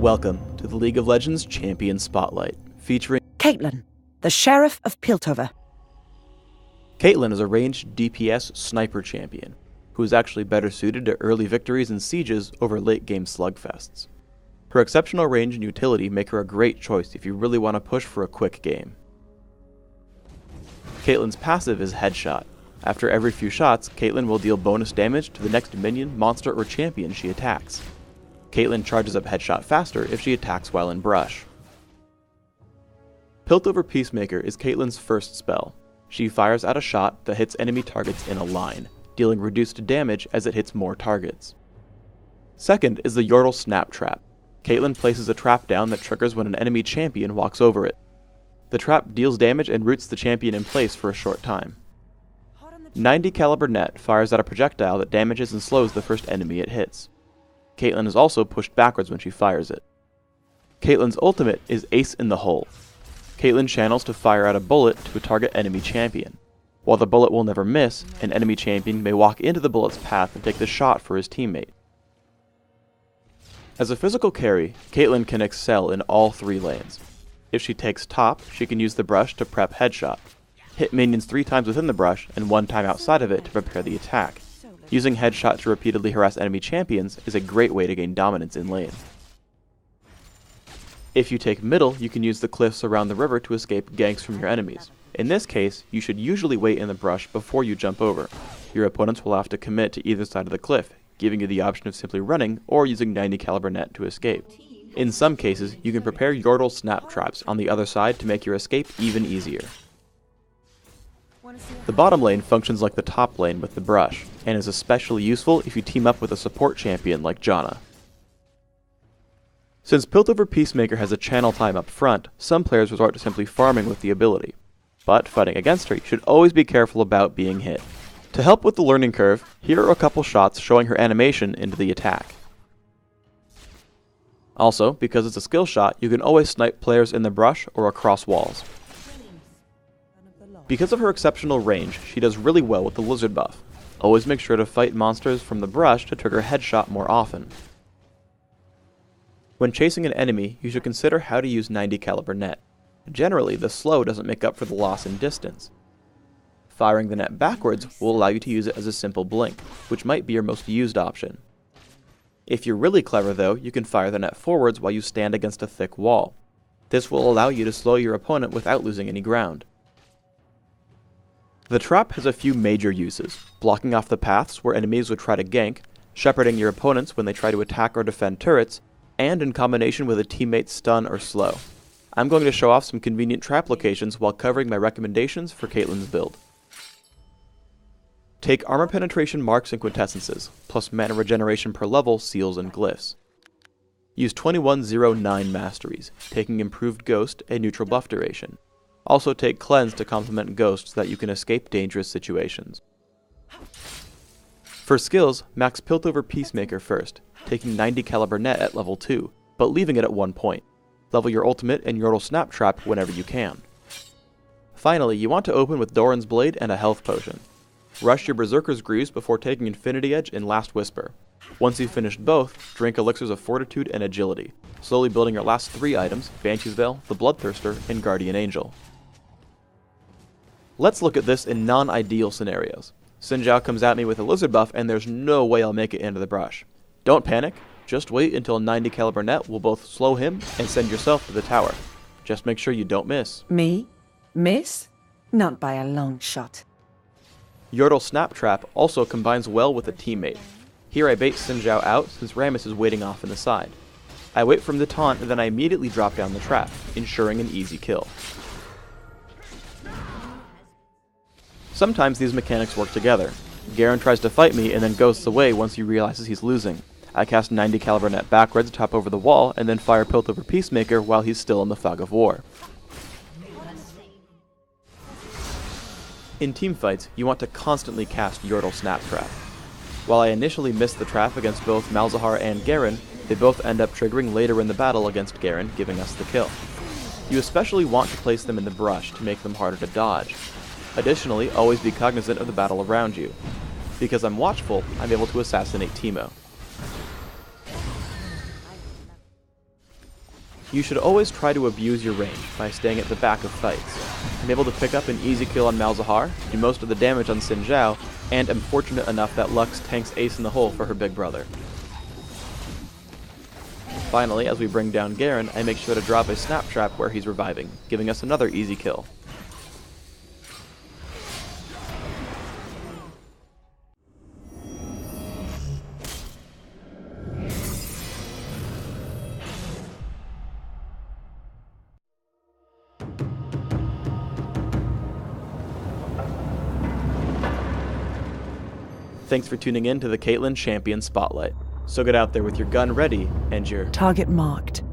Welcome to the League of Legends Champion Spotlight, featuring Caitlyn, the Sheriff of Piltover. Caitlyn is a ranged DPS sniper champion, who is actually better suited to early victories and sieges over late-game slugfests. Her exceptional range and utility make her a great choice if you really want to push for a quick game. Caitlyn's passive is Headshot. After every few shots, Caitlyn will deal bonus damage to the next minion, monster, or champion she attacks. Caitlyn charges up Headshot faster if she attacks while in brush. Piltover Peacemaker is Caitlyn's first spell. She fires out a shot that hits enemy targets in a line, dealing reduced damage as it hits more targets. Second is the Yordle Snap Trap. Caitlyn places a trap down that triggers when an enemy champion walks over it. The trap deals damage and roots the champion in place for a short time. 90 caliber net fires out a projectile that damages and slows the first enemy it hits. Caitlyn is also pushed backwards when she fires it. Caitlyn's ultimate is Ace in the Hole. Caitlyn channels to fire out a bullet to a target enemy champion. While the bullet will never miss, an enemy champion may walk into the bullet's path and take the shot for his teammate. As a physical carry, Caitlyn can excel in all three lanes. If she takes top, she can use the brush to prep Headshot, hit minions 3 times within the brush and 1 time outside of it to prepare the attack. Using Headshot to repeatedly harass enemy champions is a great way to gain dominance in lane. If you take middle, you can use the cliffs around the river to escape ganks from your enemies. In this case, you should usually wait in the brush before you jump over. Your opponents will have to commit to either side of the cliff, giving you the option of simply running or using 90 caliber net to escape. In some cases, you can prepare Yordle Snap Traps on the other side to make your escape even easier. The bottom lane functions like the top lane with the brush, and is especially useful if you team up with a support champion like Janna. Since Piltover Peacemaker has a channel time up front, some players resort to simply farming with the ability. But fighting against her, you should always be careful about being hit. To help with the learning curve, here are a couple shots showing her animation into the attack. Also, because it's a skill shot, you can always snipe players in the brush or across walls. Because of her exceptional range, she does really well with the lizard buff. Always make sure to fight monsters from the brush to trigger Headshot more often. When chasing an enemy, you should consider how to use 90 caliber net. Generally, the slow doesn't make up for the loss in distance. Firing the net backwards will allow you to use it as a simple blink, which might be your most used option. If you're really clever though, you can fire the net forwards while you stand against a thick wall. This will allow you to slow your opponent without losing any ground. The trap has a few major uses, blocking off the paths where enemies would try to gank, shepherding your opponents when they try to attack or defend turrets, and in combination with a teammate's stun or slow. I'm going to show off some convenient trap locations while covering my recommendations for Caitlyn's build. Take armor penetration marks and quintessences, plus mana regeneration per level, seals, and glyphs. Use 2109 masteries, taking improved ghost and neutral buff duration. Also take cleanse to complement ghost so that you can escape dangerous situations. For skills, max Piltover Peacemaker first, taking 90 caliber net at level 2, but leaving it at 1 point. Level your ultimate and Yordle Snap Trap whenever you can. Finally, you want to open with Doran's Blade and a health potion. Rush your Berserker's Greaves before taking Infinity Edge and Last Whisper. Once you've finished both, drink Elixirs of Fortitude and Agility, slowly building your last 3 items, Banshee's Veil, the Bloodthirster, and Guardian Angel. Let's look at this in non-ideal scenarios. Xin Zhao comes at me with a lizard buff and there's no way I'll make it into the brush. Don't panic, just wait until 90 caliber net will both slow him and send yourself to the tower. Just make sure you don't miss. Me? Miss? Not by a long shot. Yordle Snap Trap also combines well with a teammate. Here I bait Xin Zhao out since Rammus is waiting off in the side. I wait for him to taunt and then I immediately drop down the trap, ensuring an easy kill. Sometimes these mechanics work together. Garen tries to fight me and then ghosts away once he realizes he's losing. I cast 90 caliber net backwards to top over the wall and then fire Piltover Peacemaker while he's still in the fog of war. In teamfights, you want to constantly cast Yordle Snap Trap. While I initially missed the trap against both Malzahar and Garen, they both end up triggering later in the battle against Garen, giving us the kill. You especially want to place them in the brush to make them harder to dodge. Additionally, always be cognizant of the battle around you. Because I'm watchful, I'm able to assassinate Teemo. You should always try to abuse your range by staying at the back of fights. I'm able to pick up an easy kill on Malzahar, do most of the damage on Xin Zhao, and am fortunate enough that Lux tanks Ace in the hole for her big brother. Finally, as we bring down Garen, I make sure to drop a snap trap where he's reviving, giving us another easy kill. Thanks for tuning in to the Caitlyn Champion Spotlight. So get out there with your gun ready and your Target marked.